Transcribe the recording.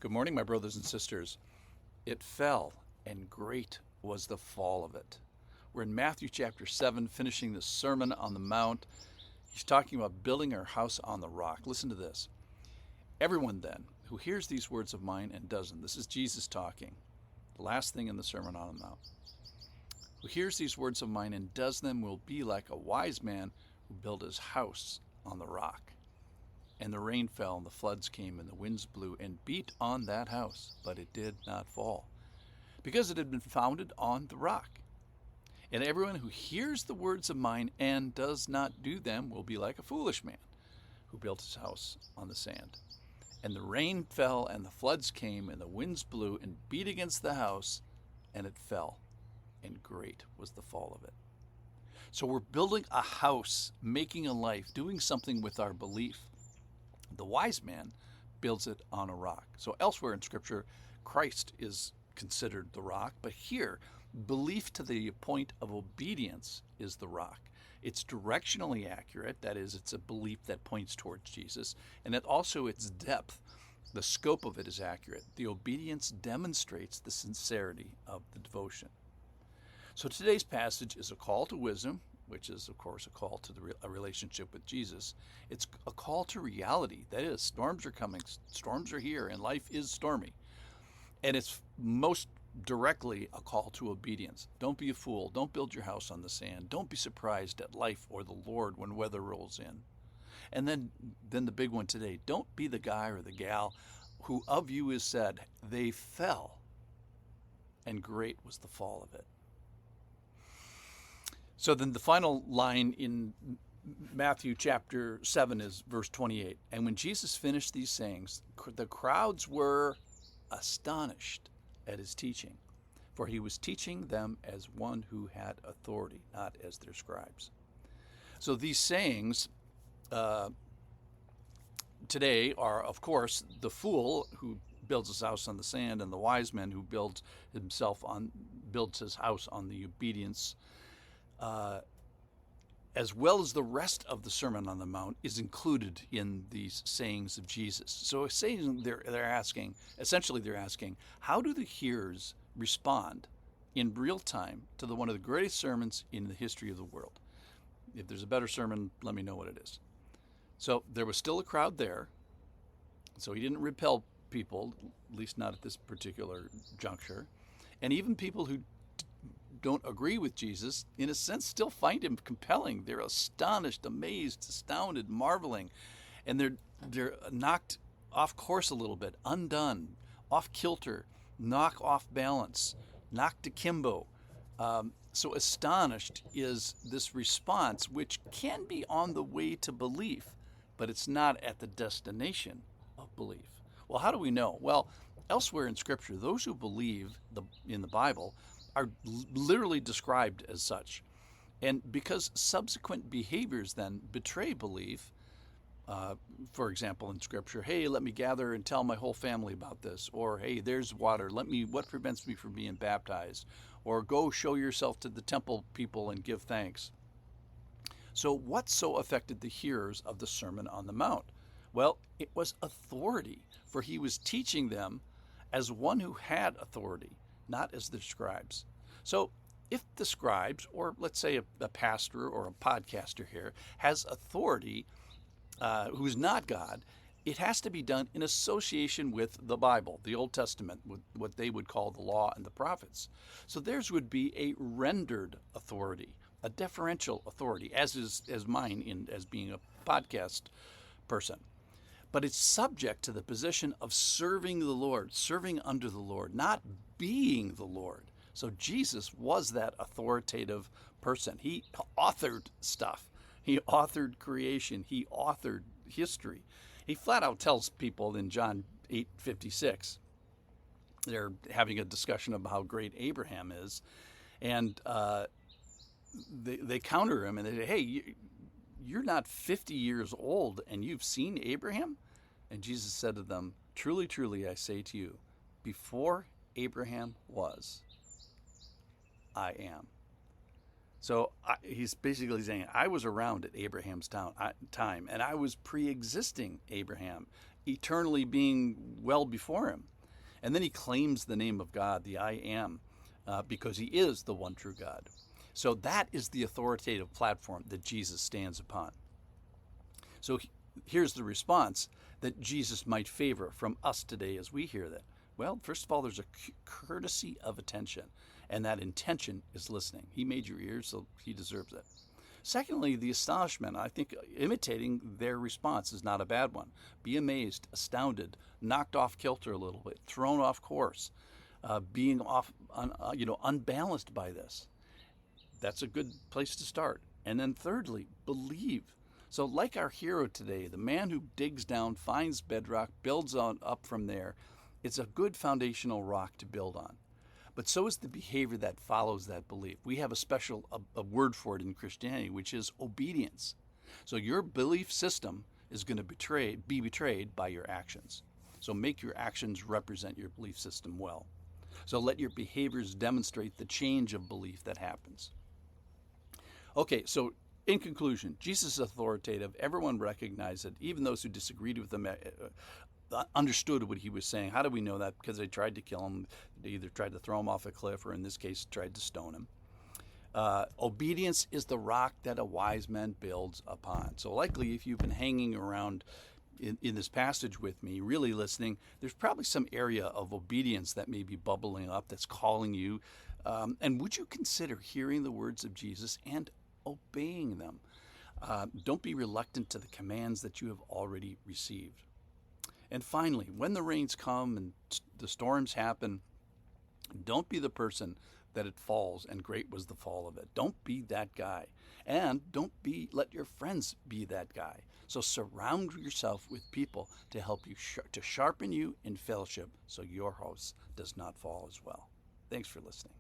Good morning, my brothers and sisters. It fell, and great was the fall of it. We're in Matthew chapter 7, finishing the Sermon on the Mount. He's talking about building our house on the rock. Listen to this. Everyone then who hears these words of mine and does them, this is Jesus talking, the last thing in the Sermon on the Mount, who hears these words of mine and does them will be like a wise man who built his house on the rock. And the rain fell, and the floods came, and the winds blew and beat on that house, but it did not fall, because it had been founded on the rock. And everyone who hears the words of mine and does not do them will be like a foolish man who built his house on the sand. And the rain fell, and the floods came, and the winds blew and beat against the house, and it fell, and great was the fall of it. So we're building a house, making a life, doing something with our belief. The wise man builds it on a rock. So elsewhere in Scripture, Christ is considered the rock, but here, belief to the point of obedience is the rock. It's directionally accurate, that is, it's a belief that points towards Jesus, and it also its depth, the scope of it is accurate. The obedience demonstrates the sincerity of the devotion. So today's passage is a call to wisdom, which is, of course, a call to a relationship with Jesus. It's a call to reality. That is, storms are coming, storms are here, and life is stormy. And it's most directly a call to obedience. Don't be a fool. Don't build your house on the sand. Don't be surprised at life or the Lord when weather rolls in. And then the big one today, don't be the guy or the gal who of you is said, they fell, and great was the fall of it. So then the final line in Matthew chapter 7 is verse 28. And when Jesus finished these sayings, the crowds were astonished at his teaching, for he was teaching them as one who had authority, not as their scribes. So these sayings today are, of course, the fool who builds his house on the sand and the wise man who builds his house on the obedience, as well as the rest of the Sermon on the Mount, is included in these sayings of Jesus. So they're asking, how do the hearers respond in real time to one of the greatest sermons in the history of the world? If there's a better sermon, let me know what it is. So there was still a crowd there, so he didn't repel people, at least not at this particular juncture. And even people who don't agree with Jesus, in a sense, still find him compelling. They're astonished, amazed, astounded, marveling, and they're knocked off course a little bit, undone, off kilter, knock off balance, knocked akimbo. So astonished is this response, which can be on the way to belief, but it's not at the destination of belief. Well, how do we know? Well, elsewhere in Scripture, those who believe in the Bible are literally described as such. And because subsequent behaviors then betray belief, for example, in Scripture, hey, let me gather and tell my whole family about this, or hey, there's water, what prevents me from being baptized, or go show yourself to the temple people and give thanks. So what so affected the hearers of the Sermon on the Mount? Well, it was authority, for he was teaching them as one who had authority, not as the scribes. So if the scribes, or let's say a pastor or a podcaster here, has authority who's not God, it has to be done in association with the Bible, the Old Testament, with what they would call the law and the prophets. So theirs would be a rendered authority, a deferential authority, as mine as being a podcast person. But it's subject to the position of serving the Lord, serving under the Lord, not being the Lord. So Jesus was that authoritative person. He authored stuff. He authored creation. He authored history. He flat out tells people in John 8:56, they're having a discussion about how great Abraham is, and they counter him and they say, hey, you're not 50 years old and you've seen Abraham? And Jesus said to them, truly, truly, I say to you, before Abraham was, I am. So he's basically saying, I was around at Abraham's time, and I was pre-existing Abraham, eternally being well before him. And then he claims the name of God, the I am, because he is the one true God. So that is the authoritative platform that Jesus stands upon. So here's the response that Jesus might favor from us today as we hear that. Well, first of all, there's a courtesy of attention, and that intention is listening. He made your ears, so he deserves it. Secondly, the astonishment. I think imitating their response is not a bad one. Be amazed, astounded, knocked off kilter a little bit, thrown off course, being unbalanced by this. That's a good place to start. And then thirdly, believe. So like our hero today, the man who digs down, finds bedrock, builds on up from there, it's a good foundational rock to build on. But so is the behavior that follows that belief. We have a special a word for it in Christianity, which is obedience. So your belief system is going to be betrayed by your actions. So make your actions represent your belief system well. So let your behaviors demonstrate the change of belief that happens. Okay, so in conclusion, Jesus is authoritative. Everyone recognized it. Even those who disagreed with him understood what he was saying. How do we know that? Because they tried to kill him. They either tried to throw him off a cliff or in this case tried to stone him. Obedience is the rock that a wise man builds upon. So likely if you've been hanging around in this passage with me, really listening, there's probably some area of obedience that may be bubbling up that's calling you. And would you consider hearing the words of Jesus and obeying them? Don't be reluctant to the commands that you have already received. And finally, when the rains come and the storms happen, don't be the person that it falls and great was the fall of it. Don't be that guy. And don't let your friends be that guy. So surround yourself with people to help you, to sharpen you in fellowship so your house does not fall as well. Thanks for listening.